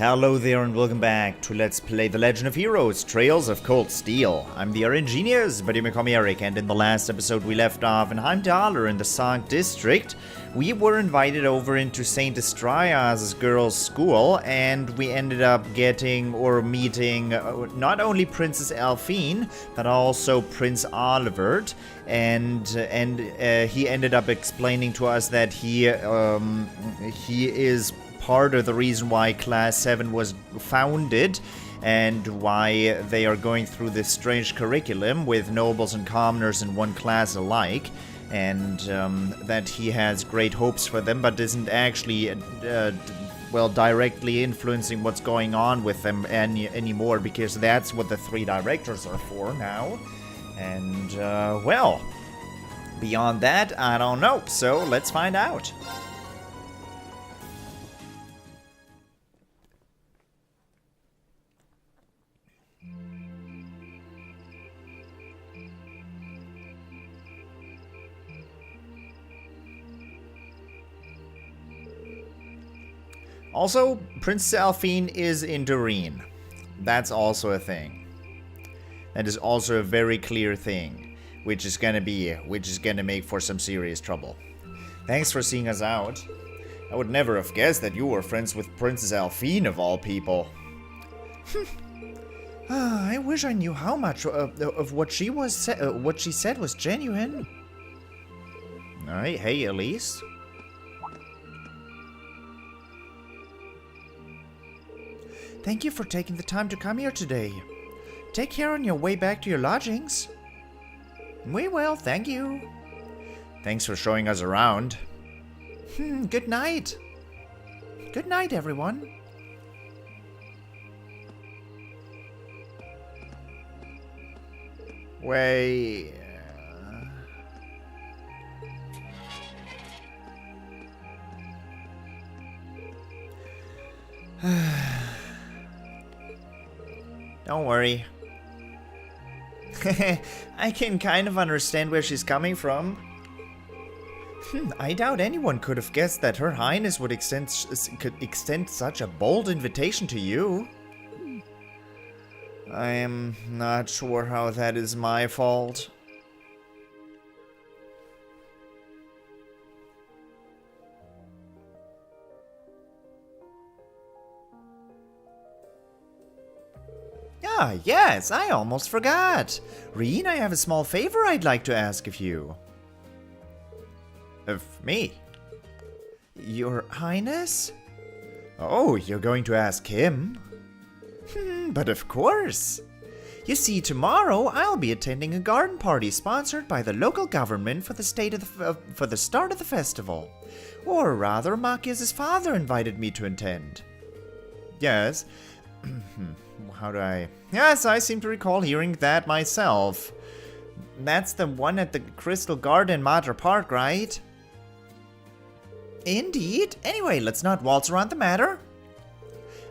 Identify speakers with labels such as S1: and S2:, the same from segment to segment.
S1: Hello there and welcome back to Let's Play The Legend of Heroes, Trails of Cold Steel. I'm the RNGenius, but you may call me Eric, and in the last episode we left off in Heimdallr in the Sog district. We were invited over into St. Estrias's girls' school, and we ended up meeting not only Princess Elphine, but also Prince Oliviert, and he ended up explaining to us that he is part of the reason why Class VII was founded and why they are going through this strange curriculum with nobles and commoners in one class alike, and that he has great hopes for them but isn't actually directly influencing what's going on with them anymore, because that's what the three directors are for now. And beyond that, I don't know, so let's find out. Also, Princess Elphine is into Rean. That's also a thing. That is also a very clear thing, which is gonna make for some serious trouble. Thanks for seeing us out. I would never have guessed that you were friends with Princess Elphine of all people. I wish I knew how much of what she said was genuine. Hey, Elise. Thank you for taking the time to come here today. Take care on your way back to your lodgings. We will, thank you. Thanks for showing us around. Good night. Good night, everyone. Wait. Don't worry. I can kind of understand where she's coming from. I doubt anyone could have guessed that Her Highness would extend such a bold invitation to you. I am not sure how that is my fault. Ah, yes, I almost forgot. Rean, I have a small favor I'd like to ask of you. Of me? Your Highness? Oh, you're going to ask him? But of course. You see, tomorrow I'll be attending a garden party sponsored by the local government for the start of the festival. Or rather, Marcus's father invited me to attend. Yes. Yes, I seem to recall hearing that myself. That's the one at the Crystal Garden in Madra Park, right? Indeed. Anyway, let's not waltz around the matter.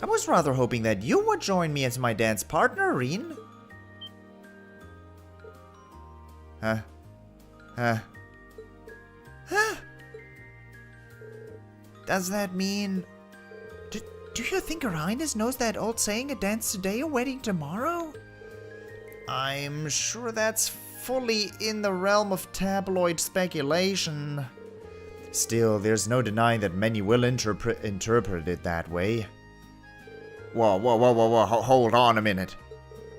S1: I was rather hoping that you would join me as my dance partner, Rean. Does that mean... Do you think Her Highness knows that old saying, a dance today, a wedding tomorrow? I'm sure that's fully in the realm of tabloid speculation. Still, there's no denying that many will interpret it that way. Whoa, hold on a minute.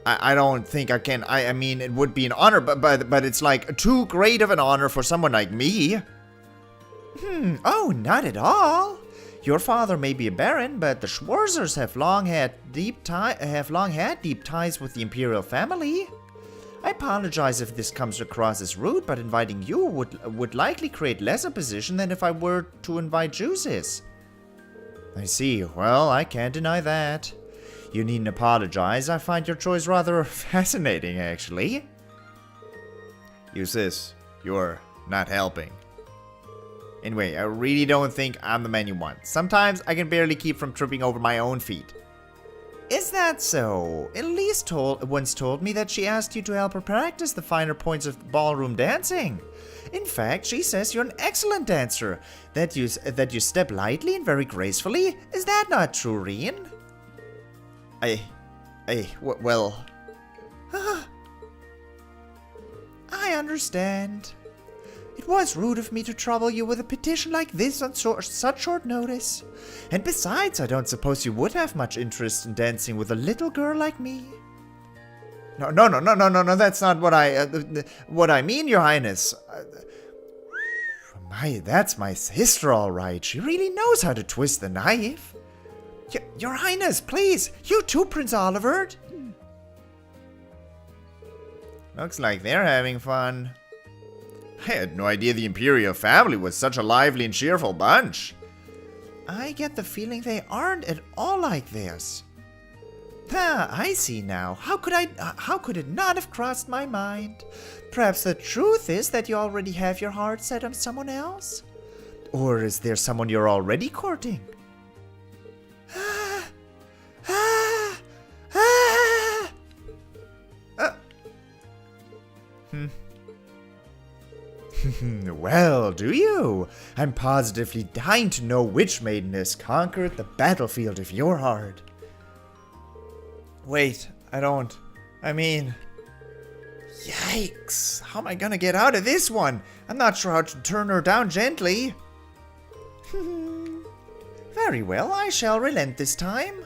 S1: I don't think I can, I mean, it would be an honor, but it's like too great of an honor for someone like me. Oh, not at all. Your father may be a baron, but the Schwarzers have long had deep ties with the imperial family. I apologize if this comes across as rude, but inviting you would likely create less opposition than if I were to invite Juices. I see. Well, I can't deny that. You needn't apologize. I find your choice rather fascinating, actually. Juices, you're not helping. Anyway, I really don't think I'm the man you want. Sometimes I can barely keep from tripping over my own feet. Is that so? Elise once told me that she asked you to help her practice the finer points of ballroom dancing. In fact, she says you're an excellent dancer, that you step lightly and very gracefully. Is that not true, Rean? Well... I understand. It was rude of me to trouble you with a petition like this on such short notice. And besides, I don't suppose you would have much interest in dancing with a little girl like me. No, that's not what I mean, Your Highness. That's my sister, all right. She really knows how to twist the knife. Your Highness, please, you too, Prince Oliviert. Looks like they're having fun. I had no idea the Imperial family was such a lively and cheerful bunch. I get the feeling they aren't at all like this. Ah, I see now. How could it not have crossed my mind? Perhaps the truth is that you already have your heart set on someone else? Or is there someone you're already courting? Well, do you? I'm positively dying to know which maiden has conquered the battlefield of your heart. Wait, I mean... Yikes! How am I gonna get out of this one? I'm not sure how to turn her down gently. Very well, I shall relent this time.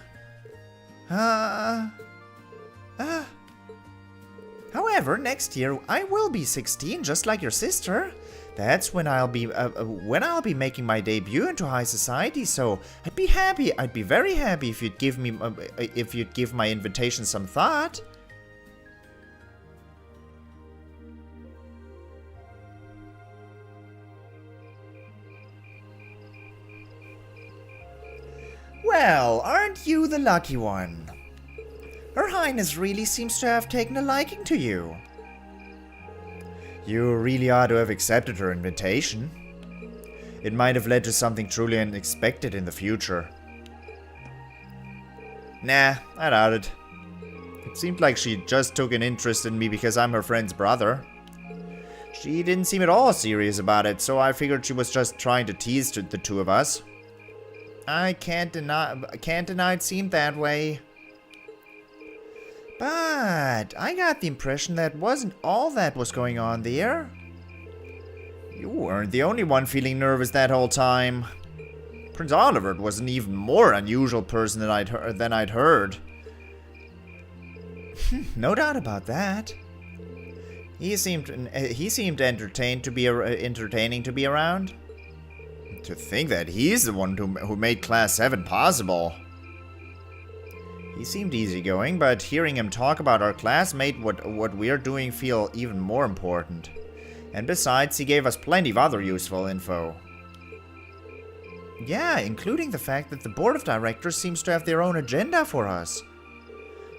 S1: However, next year I will be 16, just like your sister. That's when I'll be making my debut into high society. So I'd be very happy if you'd give my invitation some thought. Well, aren't you the lucky one? Her Highness really seems to have taken a liking to you. You really ought to have accepted her invitation. It might have led to something truly unexpected in the future. Nah, I doubt it. It seemed like she just took an interest in me because I'm her friend's brother. She didn't seem at all serious about it, so I figured she was just trying to tease the two of us. I can't deny it seemed that way. But I got the impression that wasn't all that was going on there. You weren't the only one feeling nervous that whole time. Prince Oliviert was an even more unusual person than I'd heard. No doubt about that. He seemed entertaining to be around. To think that he's the one who made Class VII possible. He seemed easygoing, but hearing him talk about our class made what we're doing feel even more important. And besides, he gave us plenty of other useful info. Yeah, including the fact that the board of directors seems to have their own agenda for us.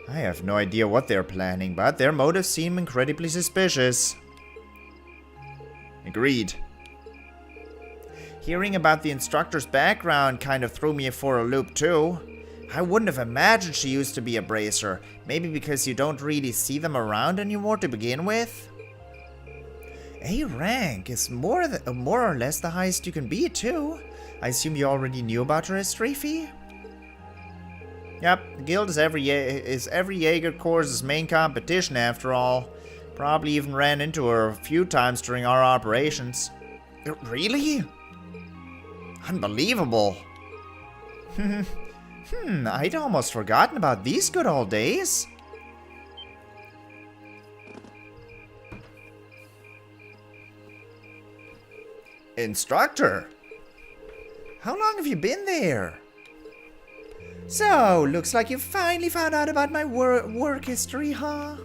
S1: I have no idea what they're planning, but their motives seem incredibly suspicious. Agreed. Hearing about the instructor's background kind of threw me for a loop too. I wouldn't have imagined she used to be a bracer. Maybe because you don't really see them around anymore to begin with? A rank is more or less the highest you can be too. I assume you already knew about her history, Fee? Yep, the guild is every Jaeger Corps' main competition after all. Probably even ran into her a few times during our operations. Really? Unbelievable. I'd almost forgotten about these good old days. Instructor? How long have you been there? So, looks like you finally found out about my work history, huh?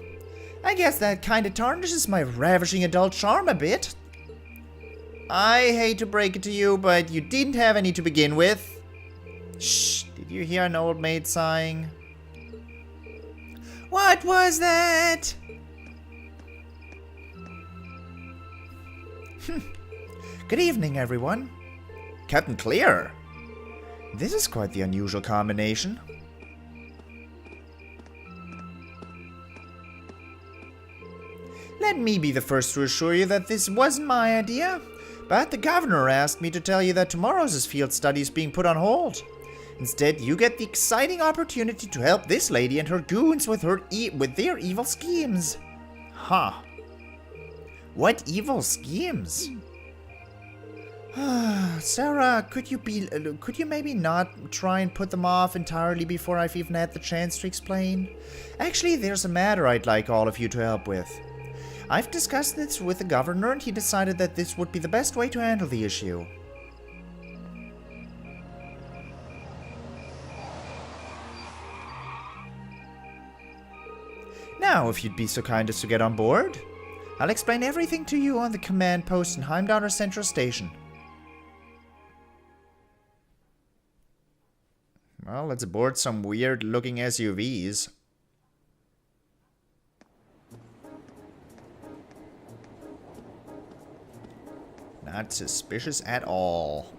S1: I guess that kinda tarnishes my ravishing adult charm a bit. I hate to break it to you, but you didn't have any to begin with. Shh, did you hear an old maid sighing? What was that? Good evening, everyone. Captain Clear. This is quite the unusual combination. Let me be the first to assure you that this wasn't my idea, but the governor asked me to tell you that tomorrow's field study is being put on hold. Instead, you get the exciting opportunity to help this lady and her goons with their evil schemes. Huh. What evil schemes? Sarah, could you maybe not try and put them off entirely before I've even had the chance to explain? Actually, there's a matter I'd like all of you to help with. I've discussed this with the governor and he decided that this would be the best way to handle the issue. Now, if you'd be so kind as to get on board, I'll explain everything to you on the command post in Heimdallr Central Station. Well, let's board some weird-looking SUVs. Not suspicious at all.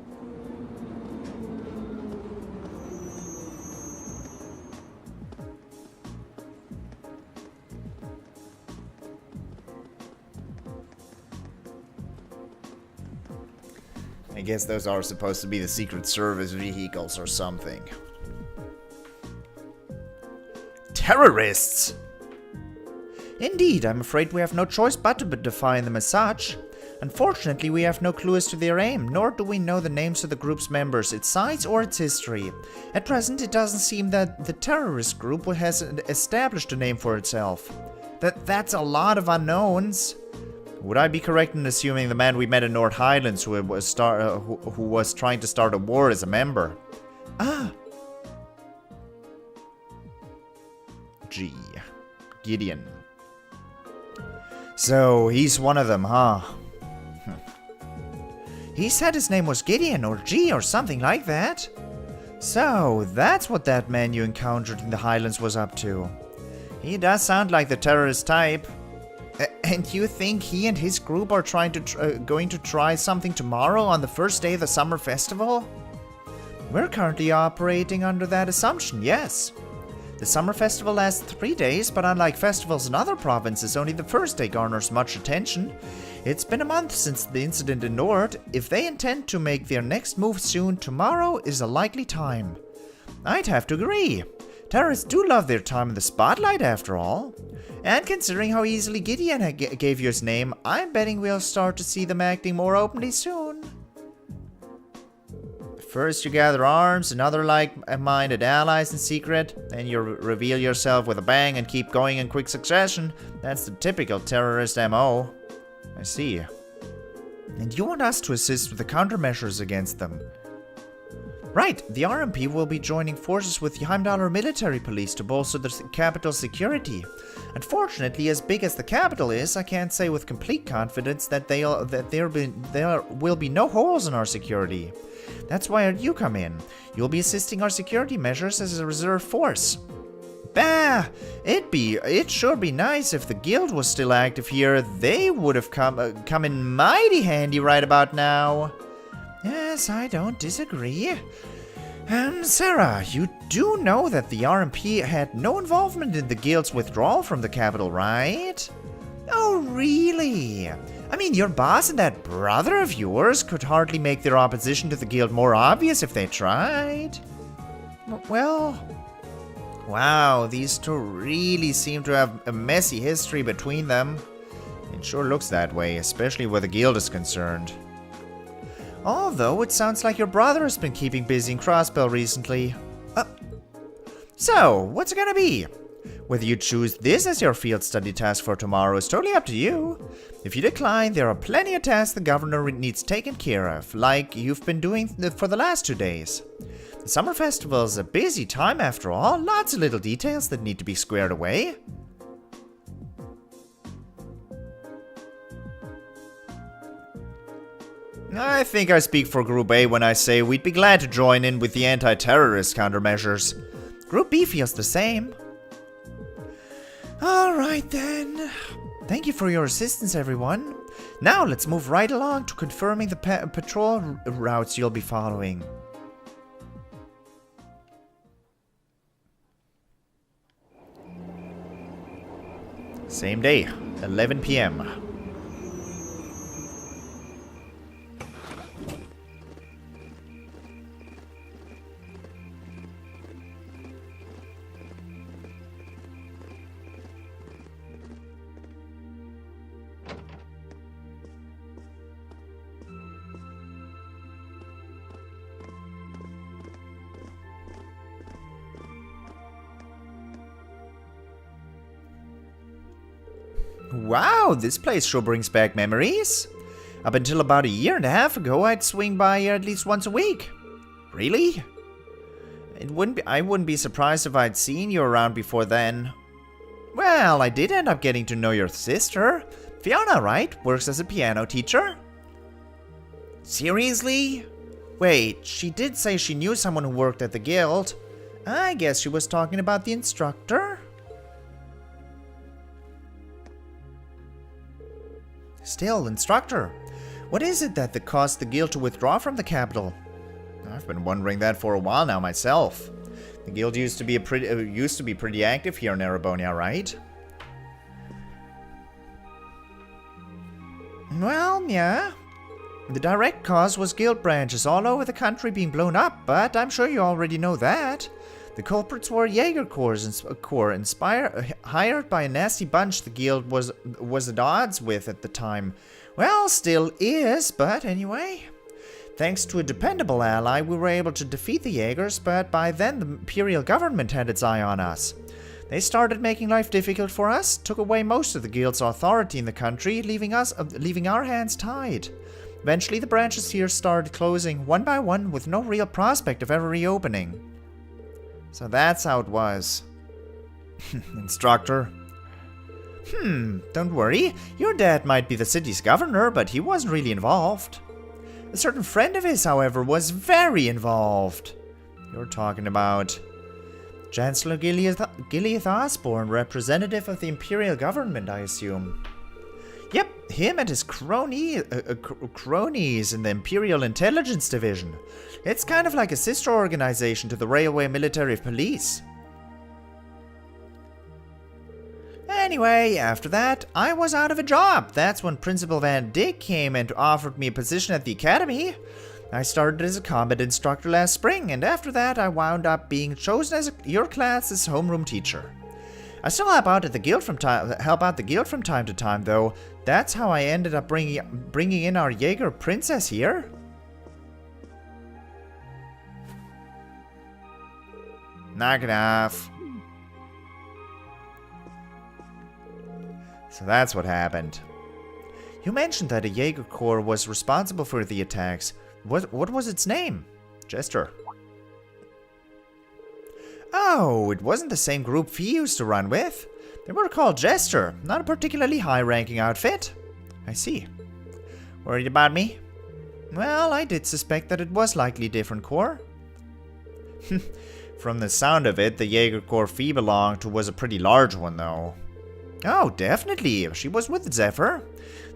S1: I guess those are supposed to be the Secret Service vehicles or something. Terrorists! Indeed, I'm afraid we have no choice but to define them as such. Unfortunately, we have no clue as to their aim, nor do we know the names of the group's members, its size, or its history. At present, it doesn't seem that the terrorist group has established a name for itself. That's a lot of unknowns. Would I be correct in assuming the man we met in North Highlands who was trying to start a war is a member? Ah. G. Gideon. So, he's one of them, huh? He said his name was Gideon or G or something like that. So, that's what that man you encountered in the Highlands was up to. He does sound like the terrorist type. And you think he and his group are going to try something tomorrow on the first day of the summer festival? We're currently operating under that assumption, yes. The summer festival lasts 3 days, but unlike festivals in other provinces, only the first day garners much attention. It's been a month since the incident in Nord. If they intend to make their next move soon, tomorrow is a likely time. I'd have to agree. Terrorists do love their time in the spotlight, after all. And considering how easily Gideon gave you his name, I'm betting we'll start to see them acting more openly soon. First you gather arms and other like-minded allies in secret, then you reveal yourself with a bang and keep going in quick succession. That's the typical terrorist MO. I see. And you want us to assist with the countermeasures against them? Right, the RMP will be joining forces with the Heimdallr Military Police to bolster the capital's security. Unfortunately, as big as the capital is, I can't say with complete confidence that there will be no holes in our security. That's why you come in. You'll be assisting our security measures as a reserve force. Bah! It'd sure be nice if the guild was still active here. They would have come in mighty handy right about now. Yes, I don't disagree. Sarah, you do know that the RMP had no involvement in the guild's withdrawal from the capital, right? Oh, really? I mean, your boss and that brother of yours could hardly make their opposition to the guild more obvious if they tried. Well, wow, these two really seem to have a messy history between them. It sure looks that way, especially where the guild is concerned. Although, it sounds like your brother has been keeping busy in Crossbell recently. So, what's it gonna be? Whether you choose this as your field study task for tomorrow is totally up to you. If you decline, there are plenty of tasks the governor needs taken care of, like you've been doing for the last 2 days. The summer festival is a busy time after all, lots of little details that need to be squared away. I think I speak for Group A when I say we'd be glad to join in with the anti-terrorist countermeasures. Group B feels the same. Alright then. Thank you for your assistance, everyone. Now let's move right along to confirming the patrol routes you'll be following. Same day, 11 p.m. Wow, this place sure brings back memories. Up until about a year and a half ago, I'd swing by here at least once a week. Really? I wouldn't be surprised if I'd seen you around before then. Well, I did end up getting to know your sister. Fiona, right? Works as a piano teacher. Seriously? Wait, she did say she knew someone who worked at the guild. I guess she was talking about the instructor? Still, instructor. What is it that caused the guild to withdraw from the capital? I've been wondering that for a while now myself. The guild used to be pretty active here in Erebonia, right? Well, yeah. The direct cause was guild branches all over the country being blown up, but I'm sure you already know that. The culprits were Jaeger Corps hired by a nasty bunch the guild was at odds with at the time. Well, still is, but anyway. Thanks to a dependable ally, we were able to defeat the Jaegers, but by then the imperial government had its eye on us. They started making life difficult for us, took away most of the guild's authority in the country, leaving our hands tied. Eventually, the branches here started closing one by one with no real prospect of ever reopening. So that's how it was. Instructor. Don't worry. Your dad might be the city's governor, but he wasn't really involved. A certain friend of his, however, was very involved. You're talking about Chancellor Gileath Osbourne, representative of the imperial government, I assume. Yep, him and his cronies in the Imperial Intelligence Division. It's kind of like a sister organization to the Railway Military Police. Anyway, after that, I was out of a job. That's when Principal Van Dyck came and offered me a position at the academy. I started as a combat instructor last spring, and after that I wound up being chosen as your class's homeroom teacher. I still help out the guild from time to time, though. That's how I ended up bringing in our Jaeger princess here. Knock it off. So that's what happened. You mentioned that a Jaeger Corps was responsible for the attacks. What was its name? Jester. Oh, it wasn't the same group Fee used to run with. They were called Jester, not a particularly high-ranking outfit. I see. Worried about me? Well, I did suspect that it was likely a different corps. From the sound of it, the Jaeger Corps Fee belonged to was a pretty large one, though. Oh, definitely. She was with Zephyr.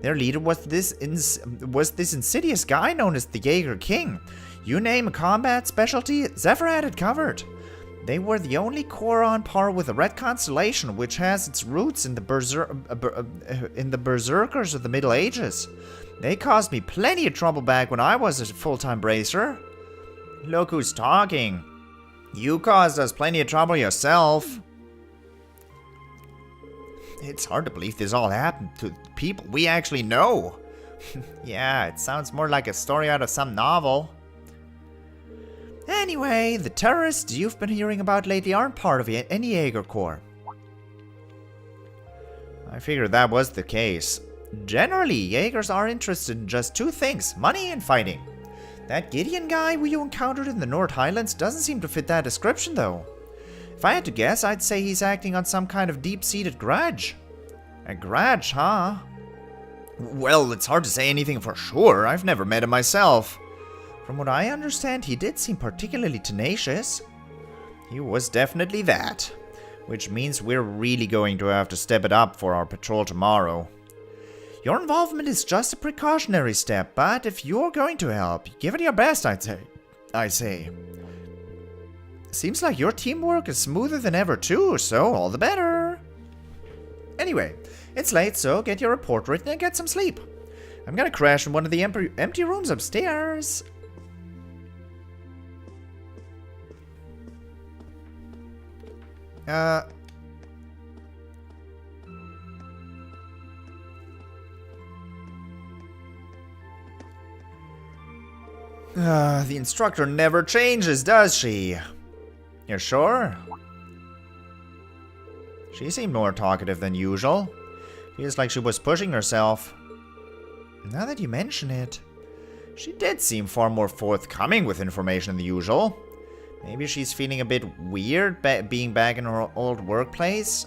S1: Their leader was this insidious guy known as the Jaeger King. You name a combat specialty, Zephyr had it covered. They were the only corps on par with the Red Constellation, which has its roots in the Berserkers of the Middle Ages. They caused me plenty of trouble back when I was a full-time bracer. Look who's talking. You caused us plenty of trouble yourself. It's hard to believe this all happened to people we actually know. Yeah, it sounds more like a story out of some novel. Anyway, the terrorists you've been hearing about lately aren't part of any Jaeger Corps. I figured that was the case. Generally, Jaegers are interested in just two things, money and fighting. That Gideon guy you encountered in the North Highlands doesn't seem to fit that description, though. If I had to guess, I'd say he's acting on some kind of deep-seated grudge. A grudge, huh? Well, it's hard to say anything for sure. I've never met him myself. From what I understand, he did seem particularly tenacious. He was definitely that. Which means we're really going to have to step it up for our patrol tomorrow. Your involvement is just a precautionary step, but if you're going to help, give it your best, I say. Seems like your teamwork is smoother than ever too, so all the better. Anyway, it's late, so get your report written and get some sleep. I'm gonna crash in one of the empty rooms upstairs. The instructor never changes, does she? You're sure? She seemed more talkative than usual. Feels like she was pushing herself. Now that you mention it, she did seem far more forthcoming with information than usual. Maybe she's feeling a bit weird being back in her old workplace?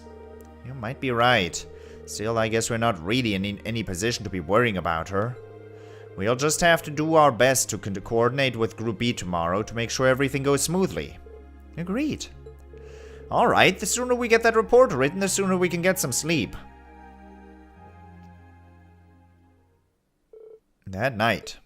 S1: You might be right. Still, I guess we're not really in any position to be worrying about her. We'll just have to do our best to coordinate with Group B tomorrow to make sure everything goes smoothly. Agreed. Alright, the sooner we get that report written, the sooner we can get some sleep. That night.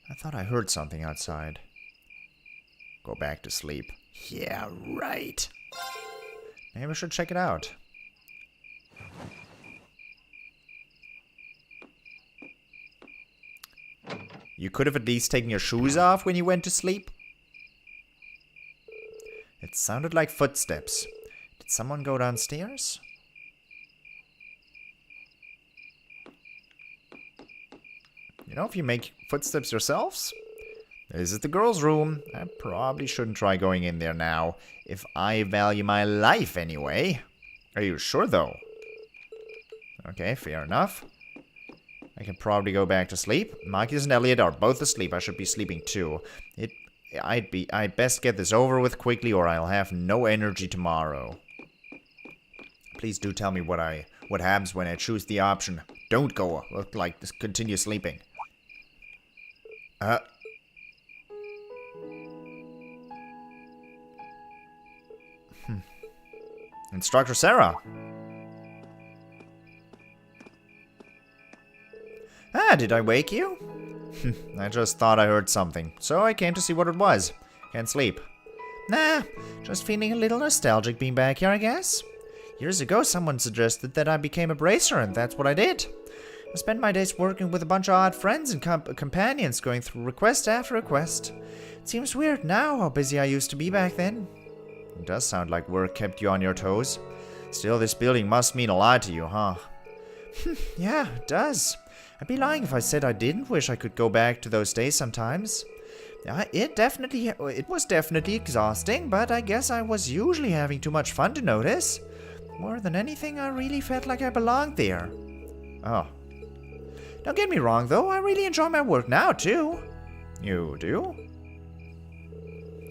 S1: I thought I heard something outside. Go back to sleep. Yeah, right. Maybe I should check it out. You could have at least taken your shoes off when you went to sleep. It sounded like footsteps. Did someone go downstairs? You know, if you make footsteps yourselves, this is the girls' room. I probably shouldn't try going in there now, if I value my life anyway. Are you sure, though? Okay, fair enough. I can probably go back to sleep. Marcus and Elliot are both asleep. I should be sleeping too. I'd best get this over with quickly, or I'll have no energy tomorrow. Please do tell me what happens when I choose the option. Don't go. Like, just continue sleeping. Instructor Sarah. Did I wake you? I just thought I heard something, so I came to see what it was. Can't sleep. Nah, just feeling a little nostalgic being back here, I guess. Years ago, someone suggested that I became a bracer, and that's what I did. I spent my days working with a bunch of odd friends and companions, going through request after request. It seems weird now how busy I used to be back then. It does sound like work kept you on your toes. Still, this building must mean a lot to you, huh? Yeah, it does. I'd be lying if I said I didn't wish I could go back to those days sometimes. It was definitely exhausting, but I guess I was usually having too much fun to notice. More than anything, I really felt like I belonged there. Oh. Don't get me wrong, though. I really enjoy my work now, too. You do?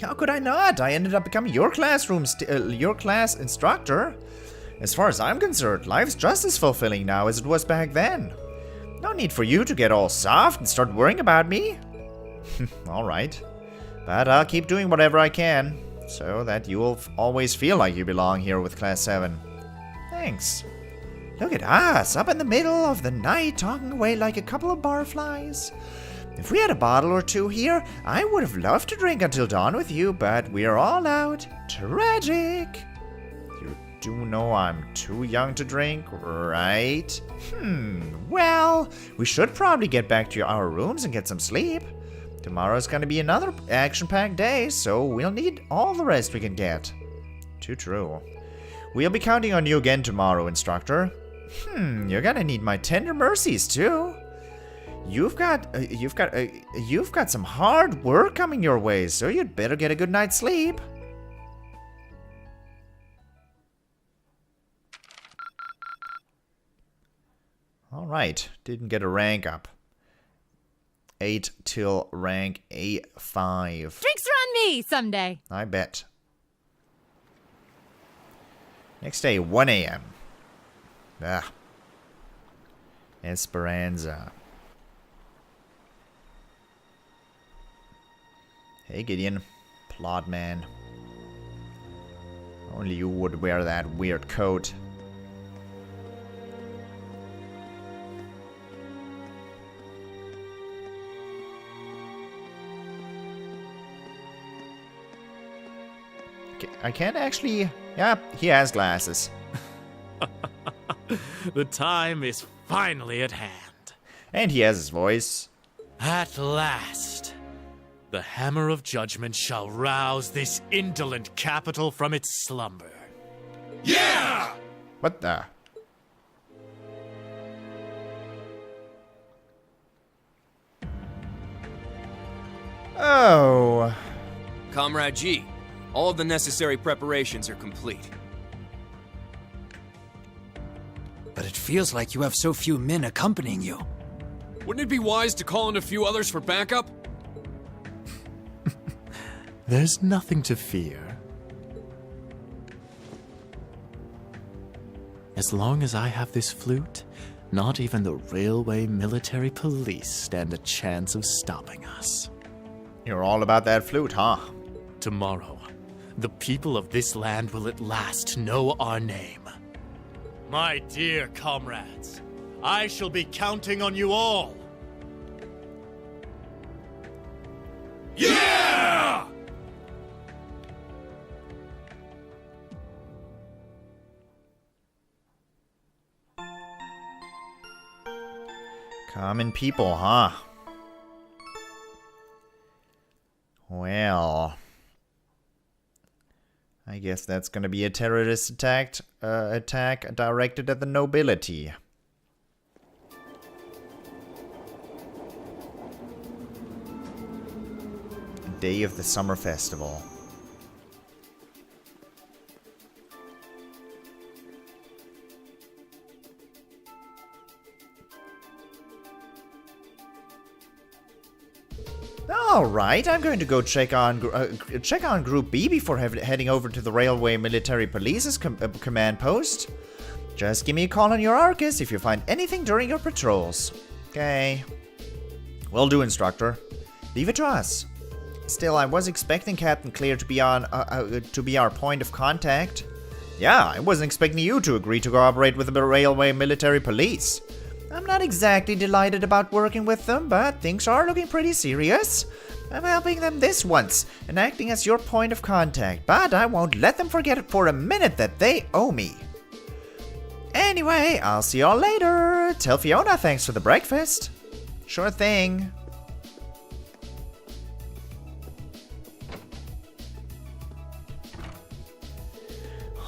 S1: How could I not? I ended up becoming your class instructor. As far as I'm concerned, life's just as fulfilling now as it was back then. No need for you to get all soft and start worrying about me. Alright. But I'll keep doing whatever I can, so that you'll always feel like you belong here with Class 7. Thanks. Look at us, up in the middle of the night, talking away like a couple of barflies. If we had a bottle or two here, I would have loved to drink until dawn with you, but we're all out. Tragic. You do know I'm too young to drink, right? Well, we should probably get back to our rooms and get some sleep. Tomorrow's gonna be another action-packed day, so we'll need all the rest we can get. Too true. We'll be counting on you again tomorrow, instructor. You're gonna need my tender mercies too. You've got some hard work coming your way, so you'd better get a good night's sleep. All right, didn't get a rank up. 8 till rank A5.
S2: Drinks are on me someday.
S1: I bet. Next day, 1 a.m. Esperanza. Hey, Gideon. Plot man. Only you would wear that weird coat. I can't actually... Yeah, he has glasses.
S3: The time is finally at hand.
S1: And he has his voice.
S3: At last, the hammer of judgment shall rouse this indolent capital from its slumber. Yeah!
S1: What the? Oh.
S4: Comrade G, all of the necessary preparations are complete.
S5: But it feels like you have so few men accompanying you.
S6: Wouldn't it be wise to call in a few others for backup?
S3: There's nothing to fear. As long as I have this flute, not even the railway military police stand a chance of stopping us.
S1: You're all about that flute, huh?
S3: Tomorrow, the people of this land will at last know our name. My dear comrades, I shall be counting on you all.
S6: Yeah!
S1: Common people, huh? Well, I guess that's gonna be a terrorist attack directed at the nobility. Day of the summer festival. All right, I'm going to go check on Group B before heading over to the Railway Military Police's command post. Just give me a call on your Arcus if you find anything during your patrols. Okay. Will do, Instructor. Leave it to us. Still, I was expecting Captain Clear to be our point of contact. Yeah, I wasn't expecting you to agree to cooperate with the Railway Military Police. I'm not exactly delighted about working with them, but things are looking pretty serious. I'm helping them this once, and acting as your point of contact, but I won't let them forget it for a minute that they owe me. Anyway, I'll see y'all later. Tell Fiona thanks for the breakfast. Sure thing.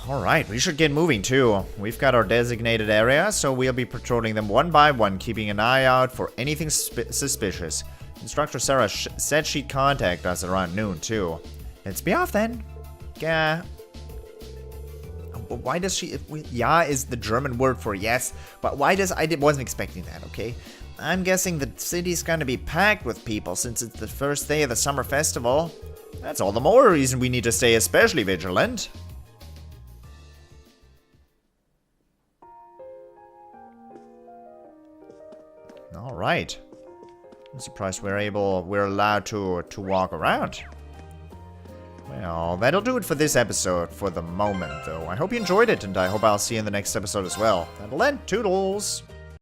S1: Alright, we should get moving too. We've got our designated area, so we'll be patrolling them one by one, keeping an eye out for anything suspicious. Instructor Sarah said she'd contact us around noon too. Let's be off then. Yeah. Why does she... Ja is the German word for yes, but why does... I wasn't expecting that, okay? I'm guessing the city's gonna be packed with people since it's the first day of the summer festival. That's all the more reason we need to stay especially vigilant. Alright. I'm surprised we're allowed to walk around. Well, that'll do it for this episode for the moment, though. I hope you enjoyed it, and I hope I'll see you in the next episode as well. That'll end. Toodles!